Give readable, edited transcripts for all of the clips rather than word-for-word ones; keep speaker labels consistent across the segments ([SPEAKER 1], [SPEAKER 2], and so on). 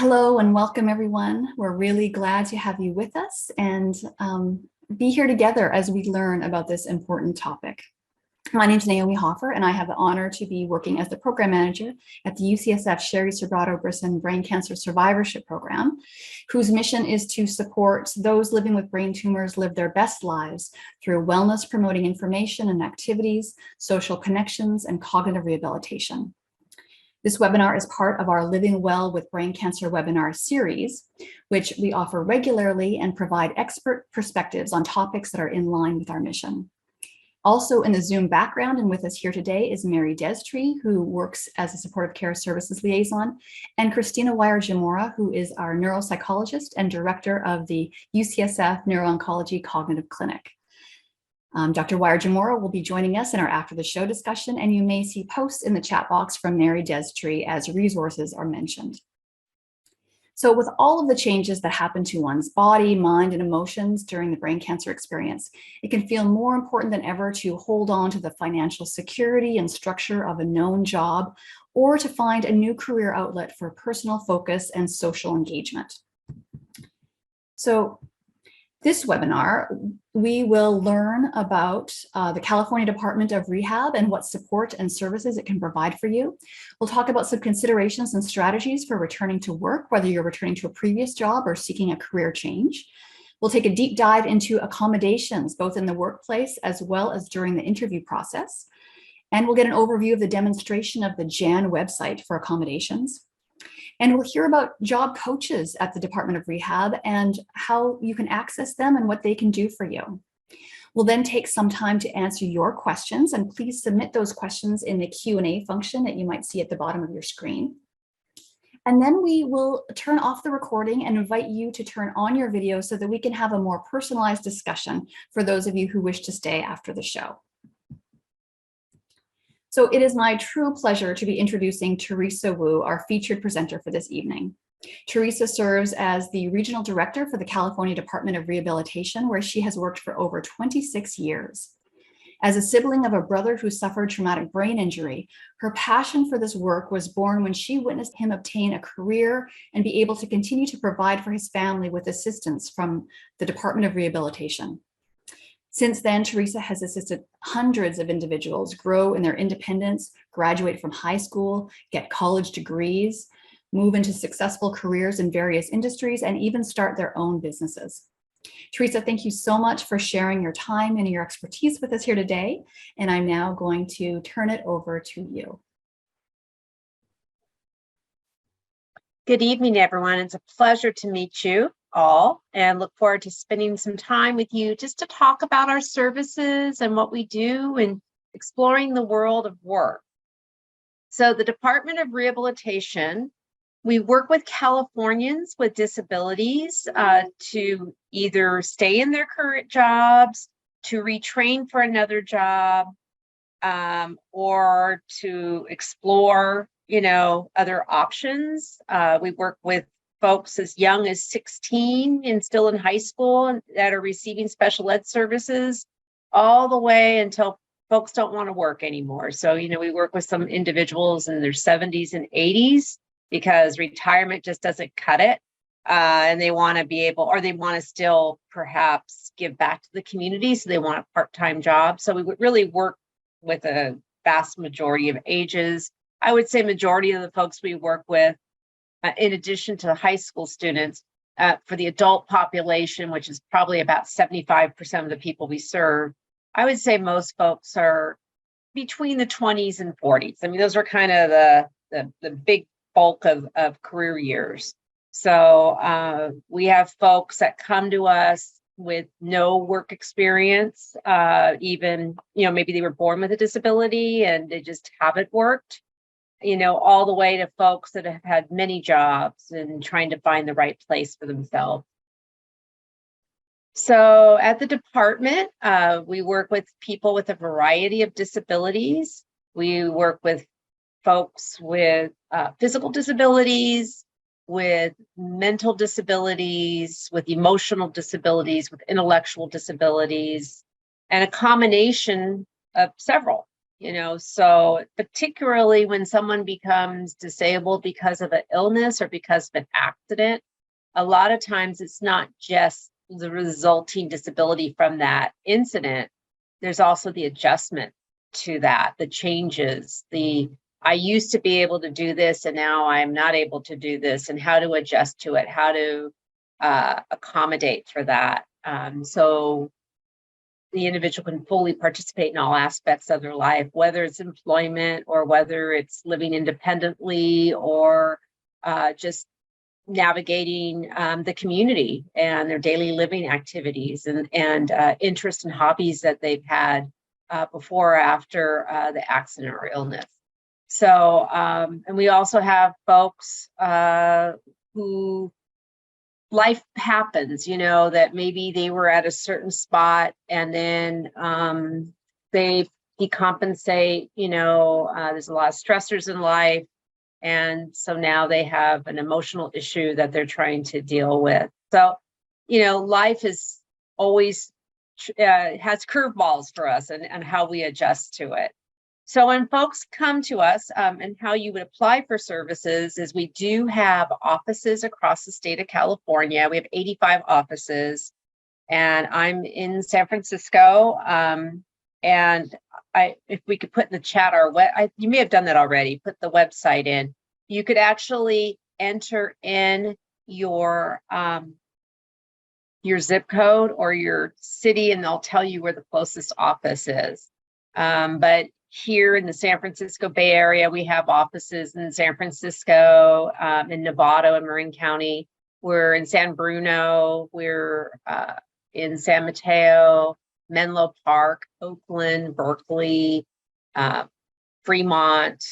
[SPEAKER 1] Hello and welcome, everyone. We're really glad to have you with us and be here together as we learn about this important topic. My name is Naomi Hoffer, and I have the honor to be working as the program manager at the UCSF Sherry Sobrato-Brisson Brain Cancer Survivorship Program, whose mission is to support those living with brain tumors live their best lives through wellness promoting information and activities, social connections, and cognitive rehabilitation. This webinar is part of our Living Well with Brain Cancer webinar series, which we offer regularly and provide expert perspectives on topics that are in line with our mission. Also in the Zoom background and with us here today is Mary Destree, who works as a supportive care services liaison, and Christina Wire-Jamora, who is our neuropsychologist and director of the UCSF Neuro-Oncology Cognitive Clinic. Dr. Wire-Jamora will be joining us in our after the show discussion, and you may see posts in the chat box from Mary Destree as resources are mentioned. So with all of the changes that happen to one's body, mind, and emotions during the brain cancer experience, it can feel more important than ever to hold on to the financial security and structure of a known job, or to find a new career outlet for personal focus and social engagement. So this webinar, we will learn about the California Department of Rehab and what support and services it can provide for you. We'll talk about some considerations and strategies for returning to work, whether you're returning to a previous job or seeking a career change. We'll take a deep dive into accommodations, both in the workplace as well as during the interview process. And we'll get an overview of the demonstration of the JAN website for accommodations. And we'll hear about job coaches at the Department of Rehab and how you can access them and what they can do for you. We'll then take some time to answer your questions, and please submit those questions in the Q&A function that you might see at the bottom of your screen. And then we will turn off the recording and invite you to turn on your video so that we can have a more personalized discussion for those of you who wish to stay after the show. So it is my true pleasure to be introducing Theresa Woo, our featured presenter for this evening. Theresa serves as the Regional Director for the California Department of Rehabilitation, where she has worked for over 26 years. As a sibling of a brother who suffered traumatic brain injury, her passion for this work was born when she witnessed him obtain a career and be able to continue to provide for his family with assistance from the Department of Rehabilitation. Since then, Theresa has assisted hundreds of individuals grow in their independence, graduate from high school, get college degrees, move into successful careers in various industries, and even start their own businesses. Theresa, thank you so much for sharing your time and your expertise with us here today. And I'm now going to turn it over to you.
[SPEAKER 2] Good evening, everyone. It's a pleasure to meet you all and look forward to spending some time with you just to talk about our services and what we do and exploring the world of work. So the Department of Rehabilitation, we work with Californians with disabilities to either stay in their current jobs, to retrain for another job, or to explore, other options. We work with folks as young as 16 and still in high school that are receiving special ed services all the way until folks don't want to work anymore. So, we work with some individuals in their 70s and 80s because retirement just doesn't cut it. And they want to be able, or they want to still perhaps give back to the community. So they want a part-time job. So we would really work with a vast majority of ages. I would say majority of the folks we work with, in addition to high school students, for the adult population, which is probably about 75% of the people we serve, I would say most folks are between the 20s and 40s. I mean, those are kind of the big bulk of career years. So we have folks that come to us with no work experience, even, maybe they were born with a disability and they just haven't worked. All the way to folks that have had many jobs and trying to find the right place for themselves. So at the department, we work with people with a variety of disabilities. We work with folks with physical disabilities, with mental disabilities, with emotional disabilities, with intellectual disabilities, and a combination of several. So particularly when someone becomes disabled because of an illness or because of an accident, a lot of times it's not just the resulting disability from that incident. There's also the adjustment to that, the changes, I used to be able to do this and now I'm not able to do this, and how to adjust to it, how to accommodate for that. So the individual can fully participate in all aspects of their life, whether it's employment or whether it's living independently or just navigating the community and their daily living activities and interests and hobbies that they've had before or after the accident or illness. So, and we also have folks who life happens, that maybe they were at a certain spot and then they decompensate, there's a lot of stressors in life. And so now they have an emotional issue that they're trying to deal with. So, life is always has curveballs for us and how we adjust to it. So when folks come to us and how you would apply for services is we do have offices across the state of California. We have 85 offices and I'm in San Francisco. And if we could put in the chat you may have done that already, put the website in. You could actually enter in your zip code or your city and they'll tell you where the closest office is. But here in the San Francisco Bay Area, we have offices in San Francisco, in Novato and Marin County. We're in San Bruno, we're in San Mateo, Menlo Park, Oakland, Berkeley, Fremont,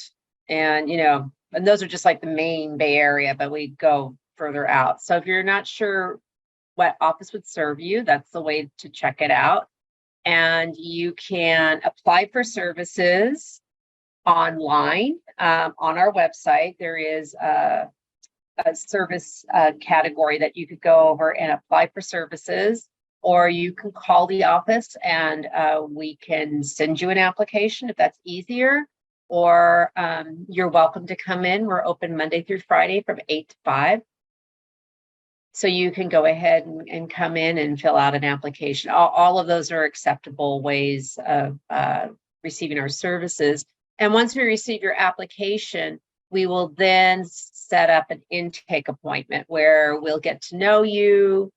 [SPEAKER 2] and those are just like the main Bay Area, but we go further out. So if you're not sure what office would serve you, that's the way to check it out. And you can apply for services online on our website. There is a service category that you could go over and apply for services, or you can call the office and we can send you an application if that's easier, or you're welcome to come in. We're open Monday through Friday from 8 to 5. So you can go ahead and come in and fill out an application. All of those are acceptable ways of receiving our services. And once we receive your application, we will then set up an intake appointment where we'll get to know you,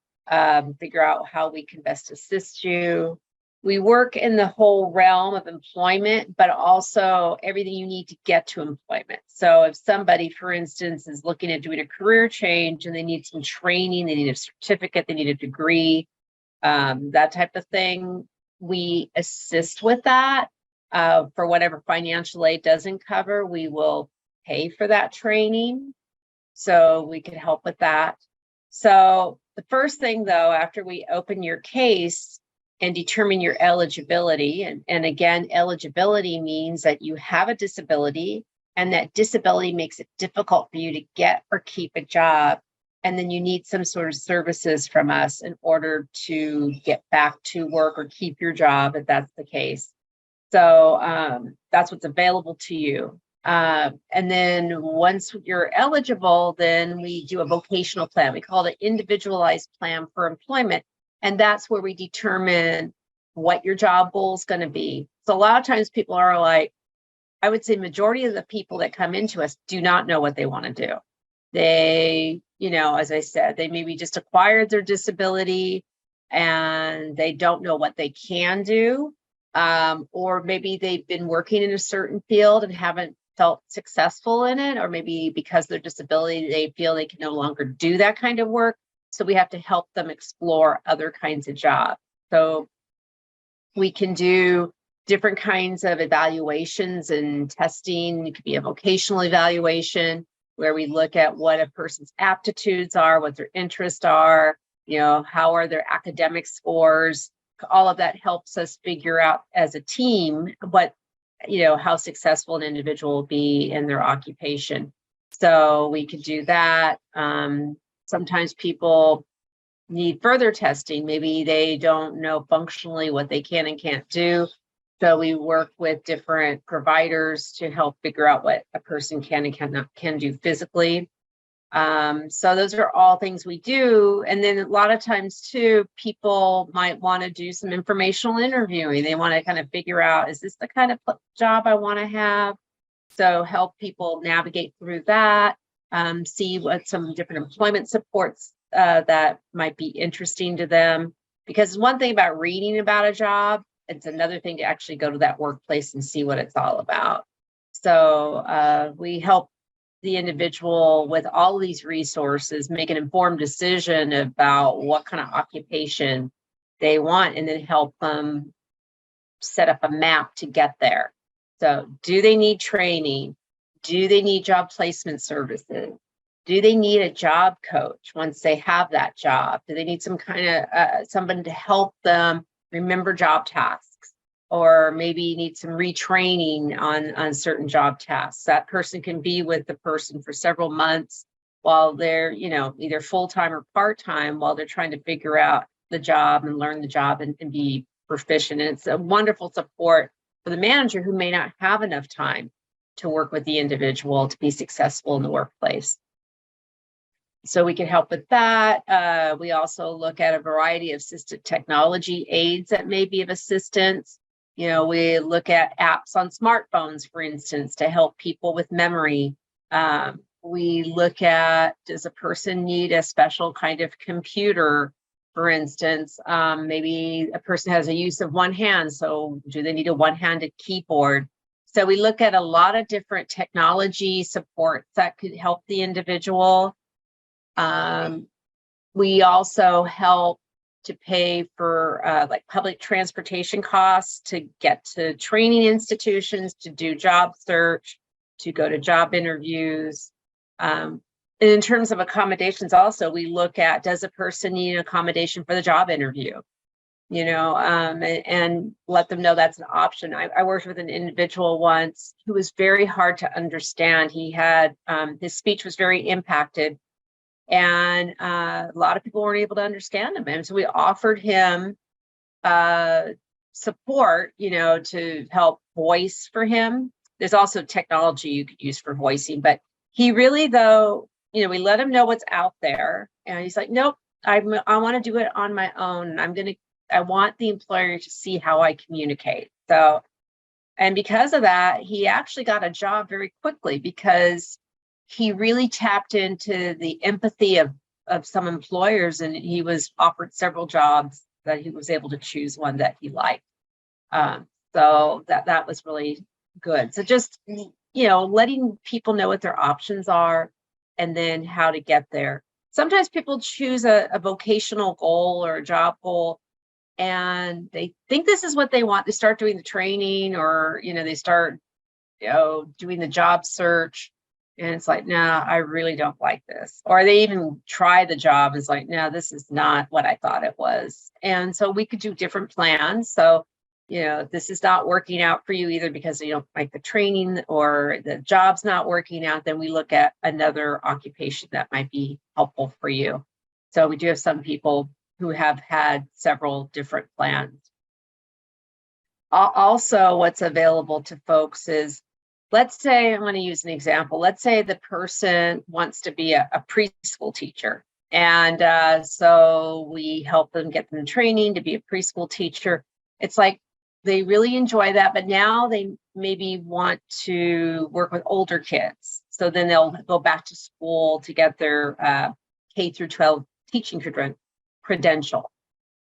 [SPEAKER 2] figure out how we can best assist you. We work in the whole realm of employment, but also everything you need to get to employment. So if somebody, for instance, is looking at doing a career change and they need some training, they need a certificate, they need a degree, that type of thing, we assist with that. For whatever financial aid doesn't cover, we will pay for that training. So we can help with that. So the first thing, though, after we open your case and determine your eligibility, and again, eligibility means that you have a disability and that disability makes it difficult for you to get or keep a job. And then you need some sort of services from us in order to get back to work or keep your job if that's the case. So that's what's available to you. And then once you're eligible, then we do a vocational plan. We call it an individualized plan for employment. And that's where we determine what your job goal is going to be. So a lot of times people are like, I would say majority of the people that come into us do not know what they want to do. They, as I said, they maybe just acquired their disability and they don't know what they can do. Or maybe they've been working in a certain field and haven't felt successful in it, or maybe because of their disability, they feel they can no longer do that kind of work. So we have to help them explore other kinds of jobs. So we can do different kinds of evaluations and testing. It could be a vocational evaluation where we look at what a person's aptitudes are, what their interests are, how are their academic scores. All of that helps us figure out as a team how successful an individual will be in their occupation. So we could do that. Sometimes people need further testing. Maybe they don't know functionally what they can and can't do. So we work with different providers to help figure out what a person can and can do physically. So those are all things we do. And then a lot of times too, people might want to do some informational interviewing. They want to kind of figure out, is this the kind of job I want to have? So help people navigate through that, see what some different employment supports that might be interesting to them. Because one thing about reading about a job, it's another thing to actually go to that workplace and see what it's all about. So we help the individual with all of these resources make an informed decision about what kind of occupation they want, and then help them set up a map to get there. So do they need training? Do they need job placement services? Do they need a job coach once they have that job? Do they need some kind of someone to help them remember job tasks? Or maybe need some retraining on certain job tasks. That person can be with the person for several months while they're, either full-time or part-time, while they're trying to figure out the job and learn the job and be proficient. And it's a wonderful support for the manager who may not have enough time to work with the individual to be successful in the workplace. So we can help with that. We also look at a variety of assistive technology aids that may be of assistance. We look at apps on smartphones, for instance, to help people with memory. We look at, does a person need a special kind of computer, for instance? Maybe a person has a use of one hand, so do they need a one-handed keyboard? So we look at a lot of different technology supports that could help the individual. We also help to pay for like public transportation costs to get to training institutions, to do job search, to go to job interviews. And in terms of accommodations also, we look at, does a person need an accommodation for the job interview? And let them know that's an option. I worked with an individual once who was very hard to understand. He had, his speech was very impacted, and a lot of people weren't able to understand him. And so we offered him support, to help voice for him. There's also technology you could use for voicing, but he really, though, we let him know what's out there. And he's like, nope, I want to do it on my own. I want the employer to see how I communicate. So, and because of that, he actually got a job very quickly, because he really tapped into the empathy of some employers, and he was offered several jobs that he was able to choose one that he liked. So that was really good. So just, letting people know what their options are and then how to get there. Sometimes people choose a vocational goal or a job goal, and they think this is what they want. They start doing the training, or, they start, doing the job search. And it's like, no, I really don't like this. Or they even try the job. It's like, no, this is not what I thought it was. And so we could do different plans. So, if this is not working out for you, either because you don't like the training or the job's not working out, then we look at another occupation that might be helpful for you. So we do have some people who have had several different plans. Also, what's available to folks is, let's say, I'm going to use an example. Let's say the person wants to be a preschool teacher. And so we help them get them training to be a preschool teacher. It's like they really enjoy that, but now they maybe want to work with older kids. So then they'll go back to school to get their K through 12 teaching credential.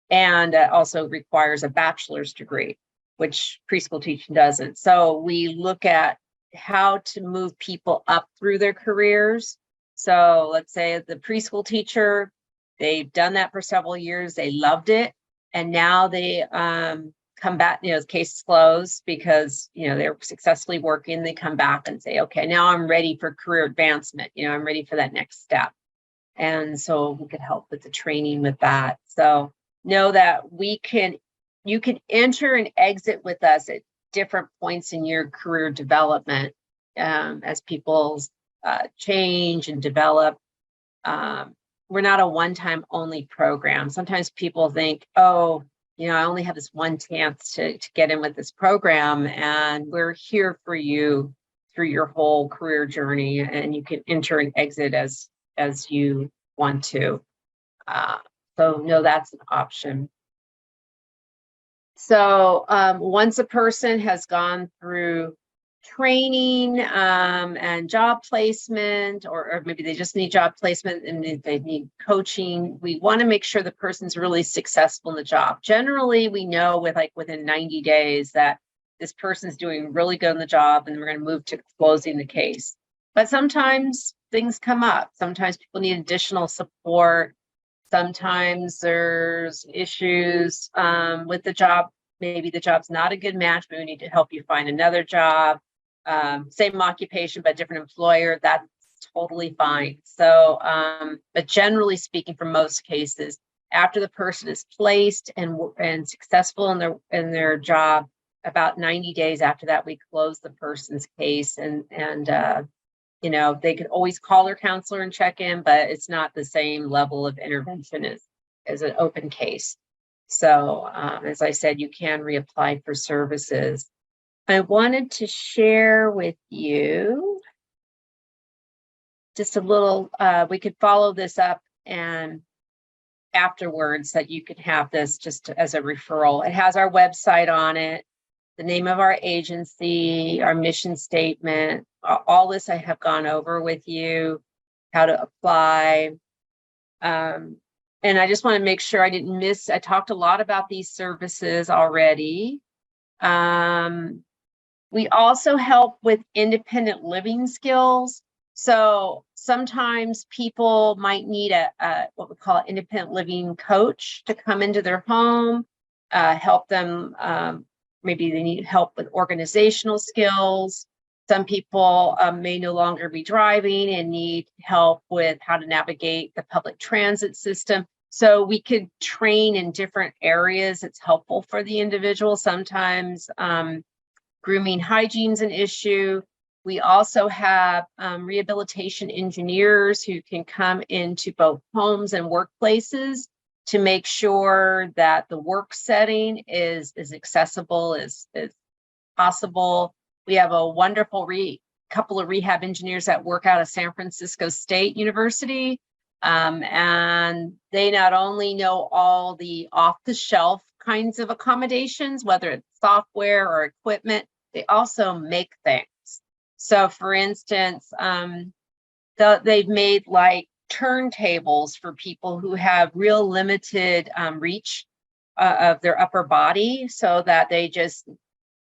[SPEAKER 2] And also requires a bachelor's degree, which preschool teaching doesn't. So we look at how to move people up through their careers. So let's say the preschool teacher, they've done that for several years, they loved it, and now they come back, case closed because they're successfully working. They come back and say, okay, now I'm ready for career advancement, I'm ready for that next step. And so we could help with the training with that. So know that you can enter and exit with us at different points in your career development, as people change and develop. We're not a one-time only program. Sometimes people think, oh, I only have this one chance to get in with this program, and we're here for you through your whole career journey, and you can enter and exit as you want to. So no, that's an option. So once a person has gone through training and job placement, or maybe they just need job placement and they need coaching, we want to make sure the person's really successful in the job. Generally, we know within 90 days that this person's doing really good in the job, and we're going to move to closing the case. But sometimes things come up. Sometimes people need additional support. Sometimes there's issues with the job. Maybe the job's not a good match, but we need to help you find another job. Same occupation, but different employer, that's totally fine. So, but generally speaking, for most cases, after the person is placed and successful in their job, about 90 days after that, we close the person's case, and they could always call their counselor and check in, but it's not the same level of intervention as an open case. So, as I said, you can reapply for services. I wanted to share with you just a little, we could follow this up and afterwards that you could have this just as a referral. It has our website on it, the name of our agency, our mission statement, all this I have gone over with you, how to apply. And I just want to make sure I didn't miss, I talked a lot about these services already. We also help with independent living skills. So sometimes people might need a what we call an independent living coach to come into their home, help them. Maybe they need help with organizational skills. Some people may no longer be driving and need help with how to navigate the public transit system. So we could train in different areas. It's helpful for the individual. Sometimes grooming hygiene is an issue. We also have rehabilitation engineers who can come into both homes and workplaces to make sure that the work setting is as accessible as possible. We have a wonderful couple of rehab engineers that work out of San Francisco State University. And they not only know all the off-the-shelf kinds of accommodations, whether it's software or equipment, they also make things. So for instance, they've made like turntables for people who have real limited reach of their upper body, so that they just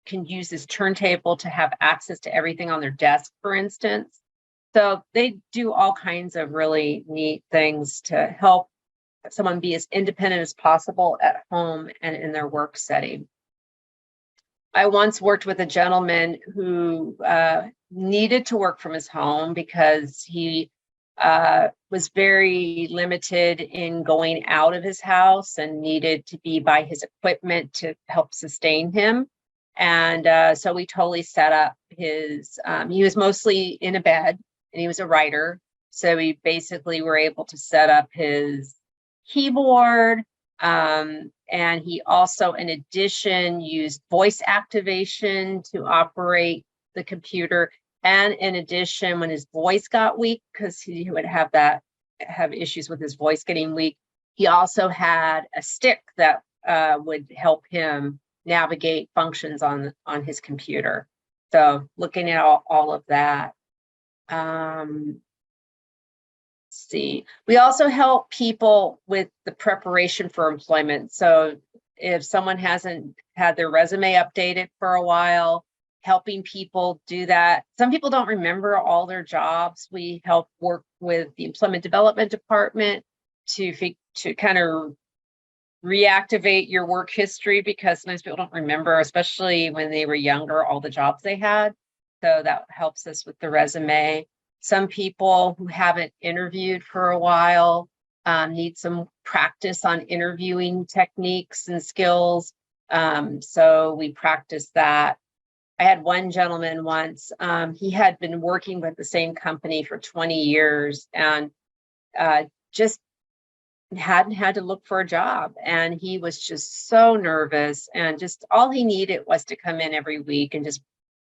[SPEAKER 2] can use this turntable to have access to everything on their desk, for instance. So they do all kinds of really neat things to help someone be as independent as possible at home and in their work setting. I once worked with a gentleman who needed to work from his home because he was very limited in going out of his house and needed to be by his equipment to help sustain him. And so we totally set up his, he was mostly in a bed and he was a writer. So we basically were able to set up his keyboard. And he also, in addition, used voice activation to operate the computer. And in addition, when his voice got weak, because he would have issues with his voice getting weak, he also had a stick that would help him navigate functions on his computer. So looking at all of that. See, we also help people with the preparation for employment. So if someone hasn't had their resume updated for a while, helping people do that. Some people don't remember all their jobs. We help work with the Employment Development Department to kind of reactivate your work history, because sometimes people don't remember, especially when they were younger, all the jobs they had. So that helps us with the resume. Some people who haven't interviewed for a while need some practice on interviewing techniques and skills. So we practice that. I had one gentleman once, he had been working with the same company for 20 years and just hadn't had to look for a job, and he was just so nervous, and just all he needed was to come in every week and just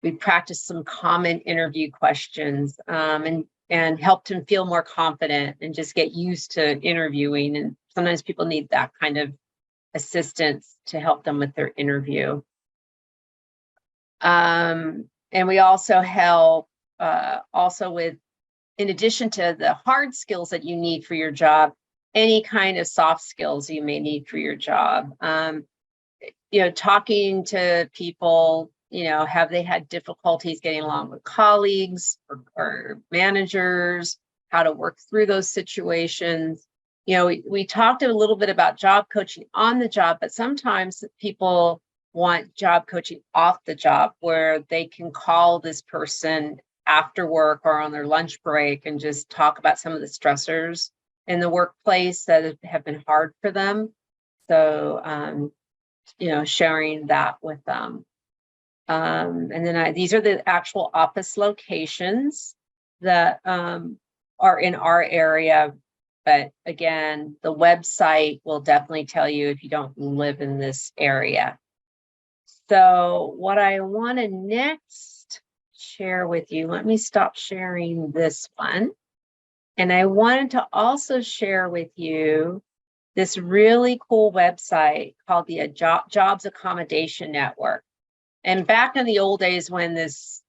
[SPEAKER 2] we practiced some common interview questions, and helped him feel more confident and just get used to interviewing. And sometimes people need that kind of assistance to help them with their interview. And we also help also with, in addition to the hard skills that you need for your job, any kind of soft skills you may need for your job. Talking to people, have they had difficulties getting along with colleagues or managers, how to work through those situations. We talked a little bit about job coaching on the job, but sometimes people want job coaching off the job, where they can call this person after work or on their lunch break and just talk about some of the stressors in the workplace that have been hard for them. So, sharing that with them. And then these are the actual office locations that are in our area. But again, the website will definitely tell you if you don't live in this area. So what I want to next share with you, let me stop sharing this one. And I wanted to also share with you this really cool website called the Jobs Accommodation Network. And back in the old days when this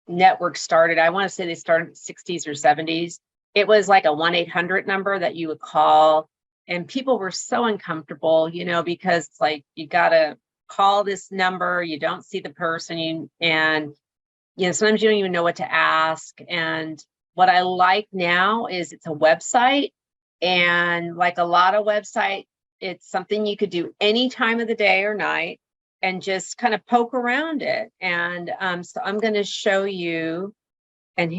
[SPEAKER 2] network started, I want to say they started in the 60s or 70s, it was like a 1-800 number that you would call. And people were so uncomfortable, because it's like, you got to call this number, you don't see the person, and sometimes you don't even know what to ask. And what I like now is it's a website, and like a lot of websites, it's something you could do any time of the day or night and just kind of poke around it. And so I'm going to show you, and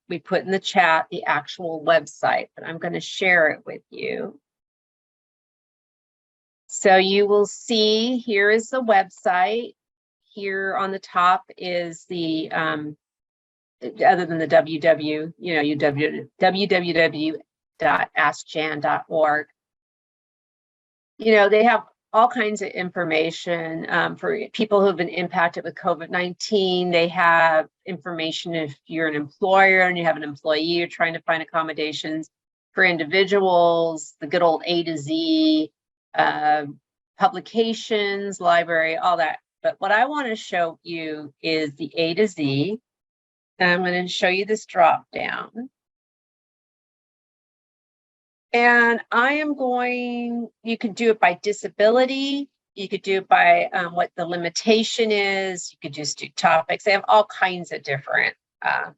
[SPEAKER 2] we put in the chat the actual website, but I'm going to share it with you. So you will see, here is the website. Here on the top is the, other than the www.askjan.org. They have all kinds of information for people who have been impacted with COVID-19. They have information if you're an employer and you have an employee, you're trying to find accommodations for individuals, the good old A to Z, publications, library, all that. But what I want to show you is the A to Z. And I'm going to show you this drop down. And you could do it by disability. You could do it by what the limitation is. You could just do topics. They have all kinds of different, and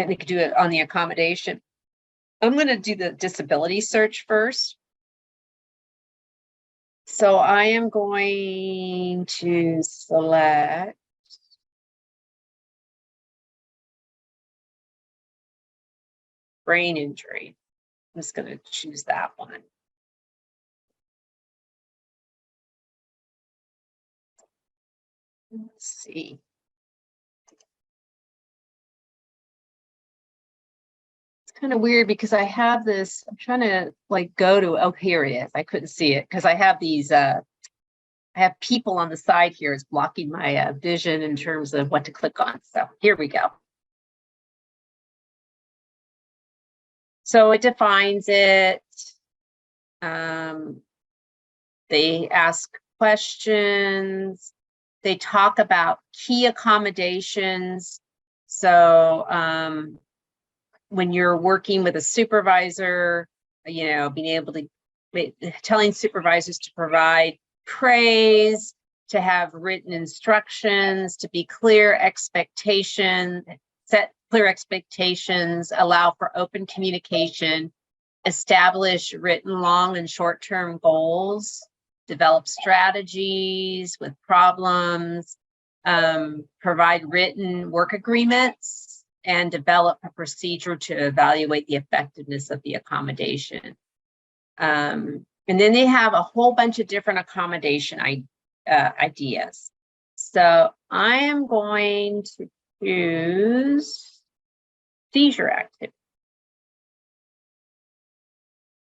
[SPEAKER 2] you could do it on the accommodation. I'm going to do the disability search first. So I am going to select brain injury. I'm just going to choose that one. Let's see. It's kind of weird because I have this, I'm trying to go to, oh, here it is. I couldn't see it because I have these, I have people on the side here. It's blocking my vision in terms of what to click on. So here we go. So it defines it. They ask questions. They talk about key accommodations. So when you're working with a supervisor, being able to, telling supervisors to provide praise, to have written instructions, to be clear expectation, set clear expectations, allow for open communication, establish written long and short-term goals, develop strategies with problems, provide written work agreements, and develop a procedure to evaluate the effectiveness of the accommodation. And then they have a whole bunch of different accommodation ideas. So I am going to choose seizure activity.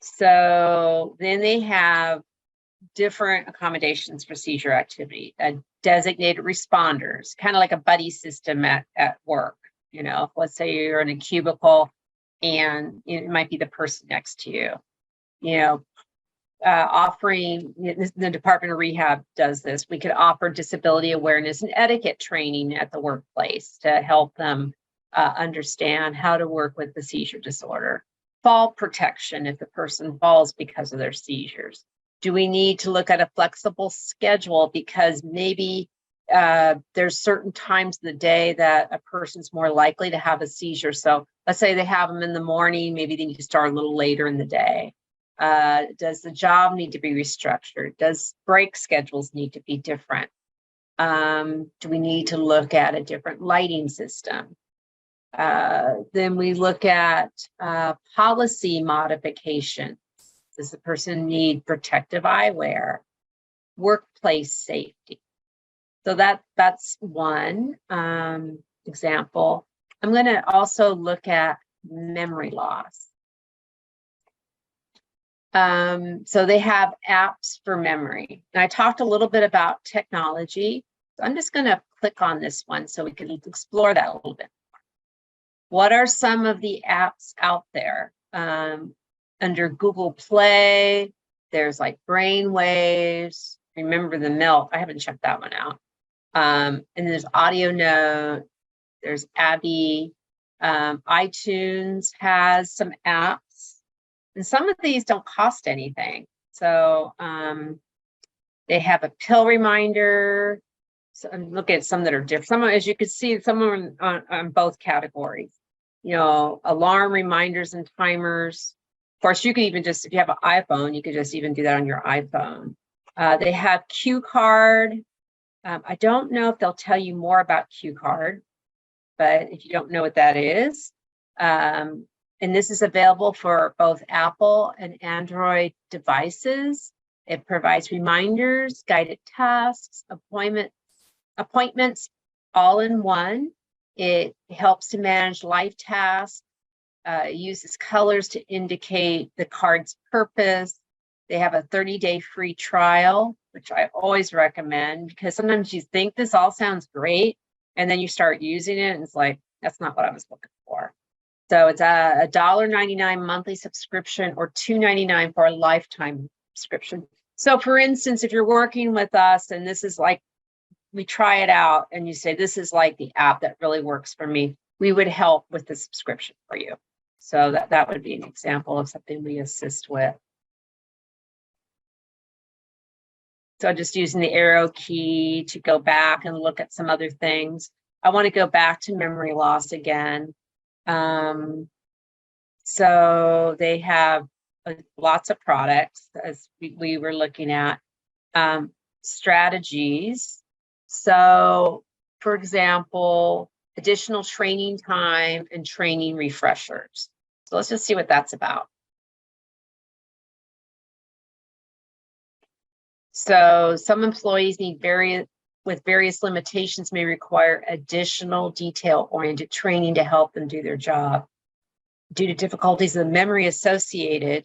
[SPEAKER 2] So then they have different accommodations for seizure activity, designated responders, kind of like a buddy system at work. You know, let's say you're in a cubicle and it might be the person next to you, you know, offering, the Department of Rehab does this. We could offer disability awareness and etiquette training at the workplace to help them understand how to work with the seizure disorder. Fall protection if the person falls because of their seizures. Do we need to look at a flexible schedule because maybe there's certain times of the day that a person's more likely to have a seizure? So let's say they have them in the morning, maybe they need to start a little later in the day. Does the job need to be restructured? Does break schedules need to be different? Do we need to look at a different lighting system? Then we look at policy modification. Does the person need protective eyewear? Workplace safety. So that's one example. I'm going to also look at memory loss. So they have apps for memory. And I talked a little bit about technology. So I'm just going to click on this one so we can explore that a little bit more. What are some of the apps out there? Under Google Play, there's like Brain Waves, Remember the Milk. I haven't checked that one out. And there's Audio Note, there's Abby. iTunes has some apps. And some of these don't cost anything. So they have a pill reminder. So I'm looking at some that are different. Some, as you can see, some are on both categories. You know, alarm reminders and timers. Of course, you can even just, if you have an iPhone, you could just even do that on your iPhone. They have Q Card. I don't know if they'll tell you more about Q Card, but if you don't know what that is, and this is available for both Apple and Android devices. It provides reminders, guided tasks, appointments all in one. It helps to manage life tasks. It uses colors to indicate the card's purpose. They have a 30-day free trial, which I always recommend because sometimes you think this all sounds great and then you start using it and it's like, that's not what I was looking for. So it's a $1.99 monthly subscription or $2.99 for a lifetime subscription. So for instance, if you're working with us and this is like, we try it out and you say, this is like the app that really works for me, we would help with the subscription for you. So that would be an example of something we assist with. So just using the arrow key to go back and look at some other things. I want to go back to memory loss again. So they have lots of products as we were looking at. Strategies. So for example, additional training time and training refreshers. So let's just see what that's about. So some employees need various limitations may require additional detail-oriented training to help them do their job. Due to difficulties of memory associated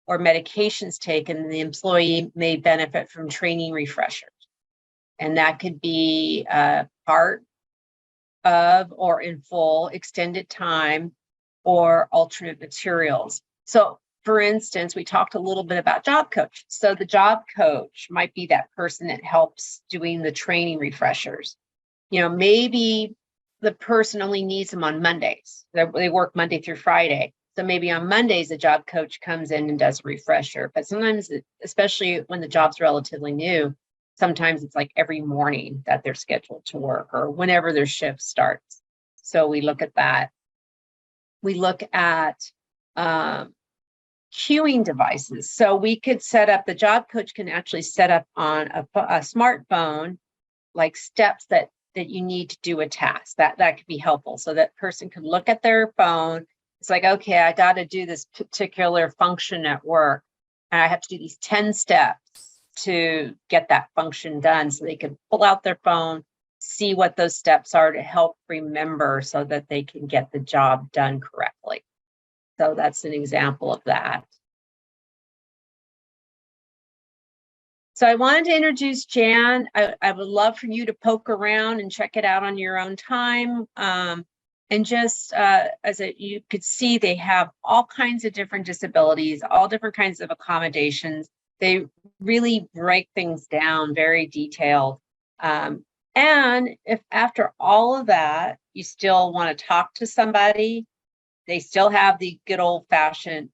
[SPEAKER 2] or medications taken, the employee may benefit from training refreshers. And that could be part of or in full extended time or alternate materials. So for instance, we talked a little bit about job coach. So the job coach might be that person that helps doing the training refreshers. You know, maybe the person only needs them on Mondays. They work Monday through Friday. So maybe on Mondays, the job coach comes in and does a refresher. But sometimes, especially when the job's relatively new, sometimes it's like every morning that they're scheduled to work or whenever their shift starts. So we look at that. We look at queuing devices. So we could set up, the job coach can actually set up on a smartphone, like steps that you need to do a task. That could be helpful. So that person could look at their phone. It's like, okay, I got to do this particular function at work. And I have to do these 10 steps to get that function done. So they can pull out their phone, see what those steps are to help remember so that they can get the job done correctly. So that's an example of that. So I wanted to introduce Jan. I would love for you to poke around and check it out on your own time. And just you could see, they have all kinds of different disabilities, all different kinds of accommodations. They really break things down, very detailed. And if after all of that, you still want to talk to somebody, they still have the good old fashioned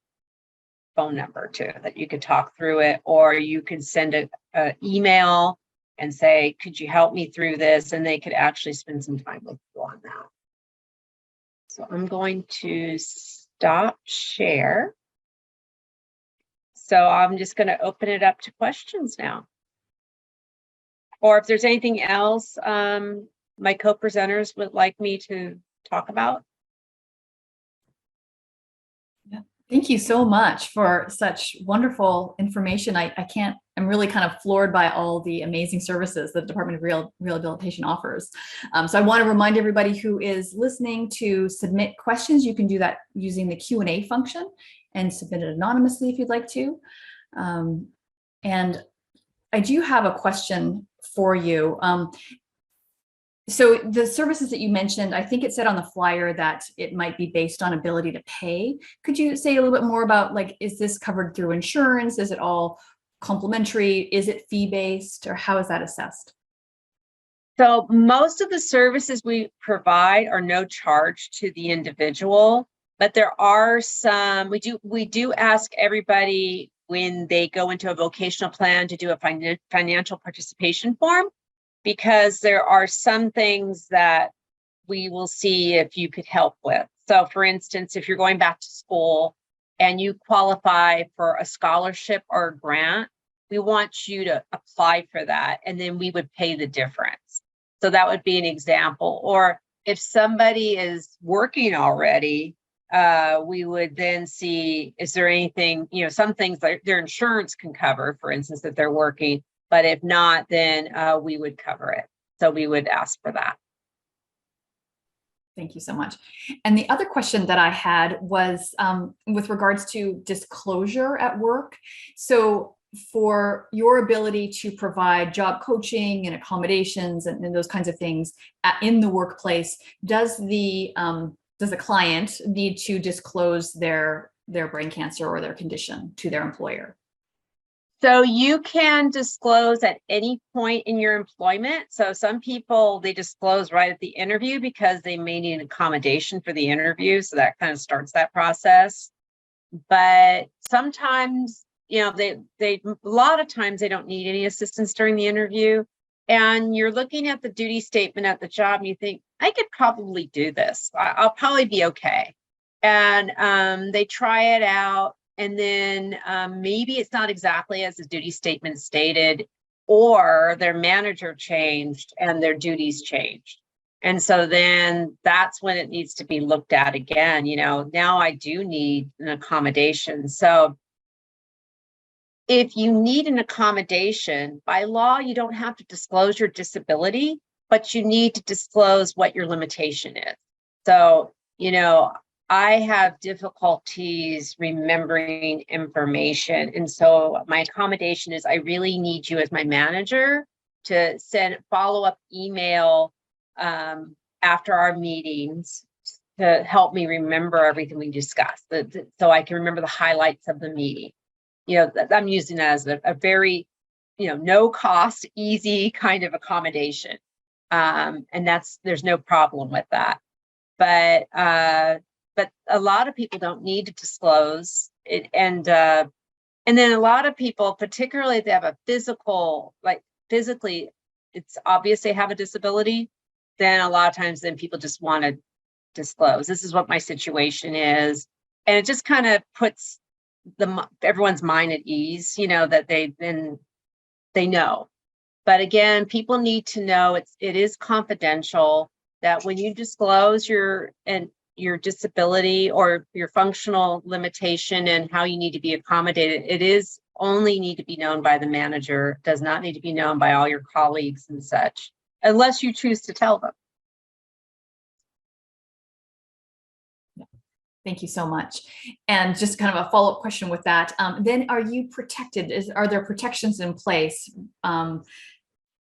[SPEAKER 2] phone number too, that you could talk through it, or you could send an email and say, could you help me through this? And they could actually spend some time with you on that. So I'm going to stop share. So I'm just going to open it up to questions now. Or if there's anything else my co-presenters would like me to talk about.
[SPEAKER 1] Thank you so much for such wonderful information. I'm really kind of floored by all the amazing services that the Department of Rehabilitation offers. So I want to remind everybody who is listening to submit questions. You can do that using the Q&A function and submit it anonymously if you'd like to. And I do have a question for you. So the services that you mentioned, I think it said on the flyer that it might be based on ability to pay. Could you say a little bit more about, like, is this covered through insurance? Is it all complimentary? Is it fee-based, or how is that assessed?
[SPEAKER 2] So most of the services we provide are no charge to the individual, but there are some, we do ask everybody when they go into a vocational plan to do a financial participation form, because there are some things that we will see if you could help with. So for instance, if you're going back to school and you qualify for a scholarship or a grant, we want you to apply for that, and then we would pay the difference. So that would be an example. Or if somebody is working already, we would then see, is there anything, some things like their insurance can cover, for instance, if they're working. But if not, then we would cover it. So we would ask for that.
[SPEAKER 1] Thank you so much. And the other question that I had was with regards to disclosure at work. So for your ability to provide job coaching and accommodations and those kinds of things in the workplace, does the client need to disclose their brain cancer or their condition to their employer?
[SPEAKER 2] So you can disclose at any point in your employment. So some people, they disclose right at the interview because they may need an accommodation for the interview. So that kind of starts that process. But sometimes, a lot of times they don't need any assistance during the interview. And you're looking at the duty statement at the job and you think, I could probably do this. I'll probably be okay. And they try it out. And then maybe it's not exactly as the duty statement stated, or their manager changed and their duties changed. And so then that's when it needs to be looked at again. Now I do need an accommodation. So if you need an accommodation, by law, you don't have to disclose your disability, but you need to disclose what your limitation is. So, I have difficulties remembering information. And so my accommodation is, I really need you as my manager to send follow-up email after our meetings to help me remember everything we discussed, so I can remember the highlights of the meeting. I'm using that as a very, no cost, easy kind of accommodation. And there's no problem with that. But a lot of people don't need to disclose it. And then a lot of people, particularly if they have a physically, it's obvious they have a disability, then a lot of times then people just want to disclose, this is what my situation is. And it just kind of puts everyone's mind at ease, that they know. But again, people need to know it is confidential, that when you disclose your disability or your functional limitation and how you need to be accommodated, it is only need to be known by the manager, does not need to be known by all your colleagues and such, unless you choose to tell them.
[SPEAKER 1] Thank you so much. And just kind of a follow-up question with that. Then are you protected? Are there protections in place,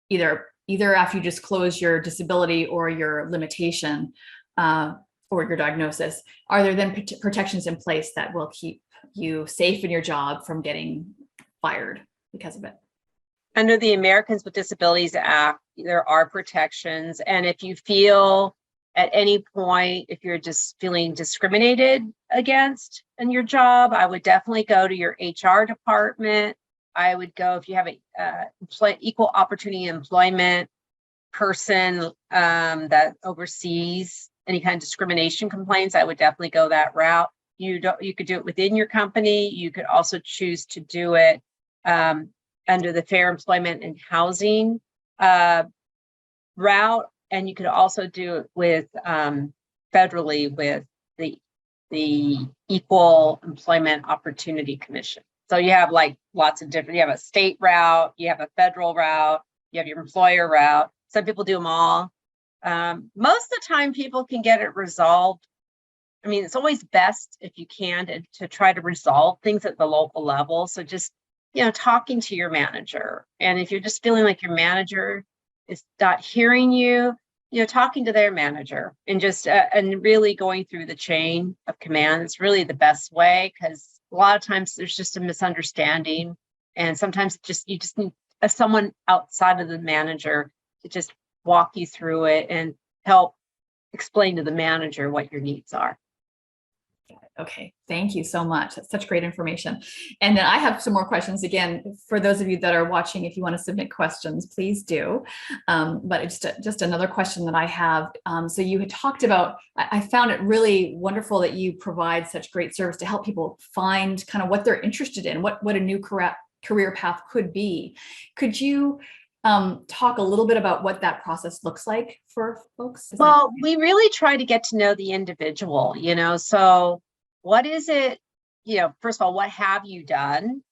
[SPEAKER 1] either after you disclose your disability or your limitation or your diagnosis? Are there then protections in place that will keep you safe in your job from getting fired because of it?
[SPEAKER 2] Under the Americans with Disabilities Act, there are protections. And if you feel at any point, if you're just feeling discriminated against in your job, I would definitely go to your HR department. I would go, if you have a equal opportunity employment person that oversees any kind of discrimination complaints, I would definitely go that route. You could do it within your company. You could also choose to do it under the Fair Employment and Housing route, and you could also do it with federally with the Equal Employment Opportunity Commission. So you have like lots of different. You have a state route, you have a federal route, you have your employer route. Some people do them all. Most of the time, people can get it resolved. I mean, it's always best if you can to try to resolve things at the local level. So just talking to your manager, and if you're just feeling like your manager is not hearing you, talking to their manager and just and really going through the chain of command is really the best way, because a lot of times there's just a misunderstanding, and sometimes you just need someone outside of the manager to just walk you through it and help explain to the manager what your needs are.
[SPEAKER 1] Okay, thank you so much. That's such great information. And then I have some more questions. Again, for those of you that are watching, if you want to submit questions, please do. But it's just another question that I have. So you had talked about, I found it really wonderful that you provide such great service to help people find kind of what they're interested in, what a new career path could be. Could you talk a little bit about what that process looks like for folks?
[SPEAKER 2] Well, we really try to get to know the individual, so what is it, first of all, what have you done?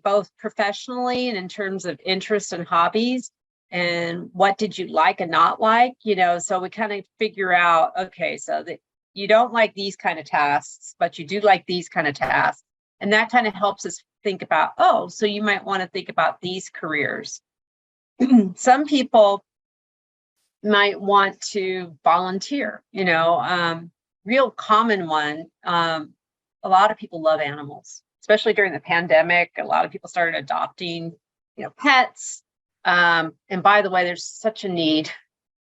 [SPEAKER 2] Both professionally and in terms of interests and hobbies, and what did you like and not like, so we kind of figure out, okay, so that you don't like these kind of tasks, but you do like these kind of tasks. And that kind of helps us think about, oh, so you might want to think about these careers. Some people might want to volunteer, real common one. A lot of people love animals, especially during the pandemic. A lot of people started adopting, pets. And by the way, there's such a need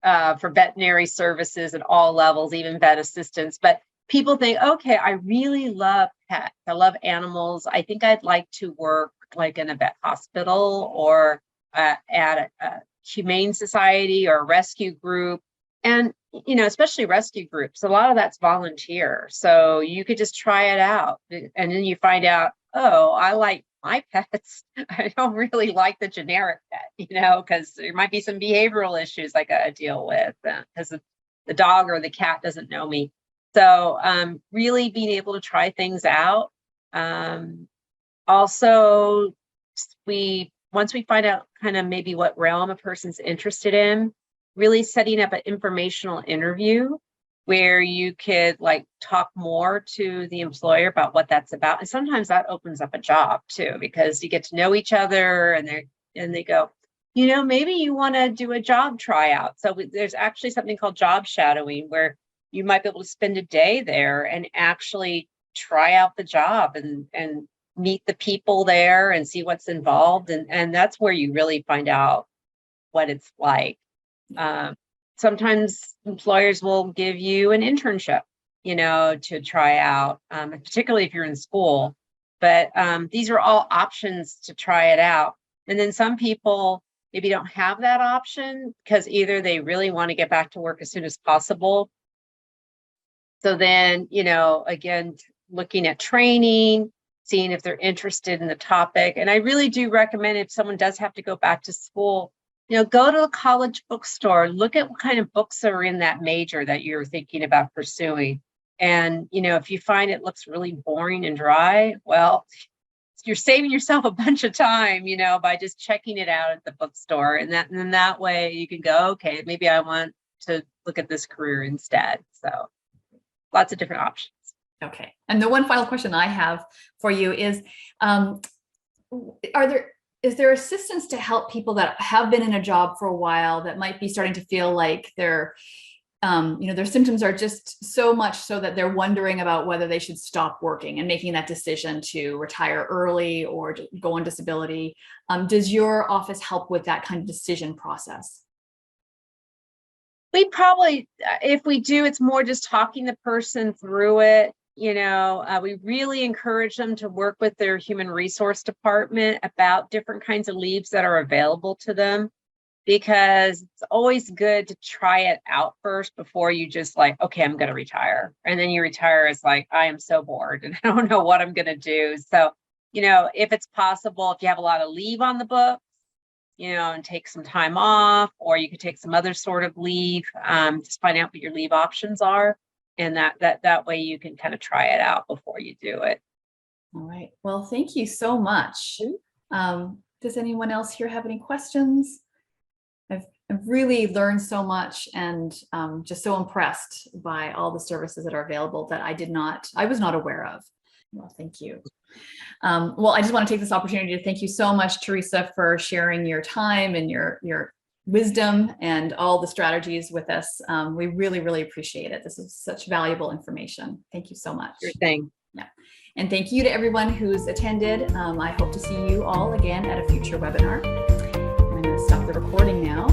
[SPEAKER 2] for veterinary services at all levels, even vet assistants. But people think, okay, I really love pets. I love animals. I think I'd like to work like in a vet hospital or at a humane society or a rescue group. And, especially rescue groups, a lot of that's volunteer. So you could just try it out. And then you find out, oh, I like my pets. I don't really like the generic pet, because there might be some behavioral issues I got to deal with because the dog or the cat doesn't know me. So really being able to try things out. Also, once we find out kind of maybe what realm a person's interested in, really setting up an informational interview where you could talk more to the employer about what that's about. And sometimes that opens up a job too, because you get to know each other and they go, maybe you want to do a job tryout. So there's actually something called job shadowing where you might be able to spend a day there and actually try out the job and meet the people there and see what's involved. And that's where you really find out what it's like. Sometimes employers will give you an internship, to try out, particularly if you're in school. But these are all options to try it out. And then some people maybe don't have that option because either they really want to get back to work as soon as possible. So then, again, looking at training, seeing if they're interested in the topic. And I really do recommend, if someone does have to go back to school, go to a college bookstore, look at what kind of books are in that major that you're thinking about pursuing. And, if you find it looks really boring and dry, well, you're saving yourself a bunch of time, by just checking it out at the bookstore. And then that way you can go, okay, maybe I want to look at this career instead. So lots of different options.
[SPEAKER 1] Okay. And the one final question I have for you is, is there assistance to help people that have been in a job for a while that might be starting to feel like their symptoms are just so much so that they're wondering about whether they should stop working and making that decision to retire early or to go on disability? Does your office help with that kind of decision process?
[SPEAKER 2] We probably, if we do, it's more just talking the person through it. We really encourage them to work with their human resource department about different kinds of leaves that are available to them, because it's always good to try it out first before you just like, okay, I'm going to retire. And then you retire, it's like, I am so bored and I don't know what I'm going to do. So, if it's possible, if you have a lot of leave on the book, and take some time off, or you could take some other sort of leave, just find out what your leave options are. And that way you can kind of try it out before you do it.
[SPEAKER 1] All right. Well, thank you so much. Does anyone else here have any questions? I've really learned so much, and just so impressed by all the services that are available that I was not aware of. Well, thank you. Well, I just want to take this opportunity to thank you so much, Theresa, for sharing your time and your wisdom and all the strategies with us. We really, really appreciate it. This is such valuable information. Thank you so much.
[SPEAKER 2] Sure thing.
[SPEAKER 1] Yeah. And thank you to everyone who's attended. I hope to see you all again at a future webinar. I'm going to stop the recording now.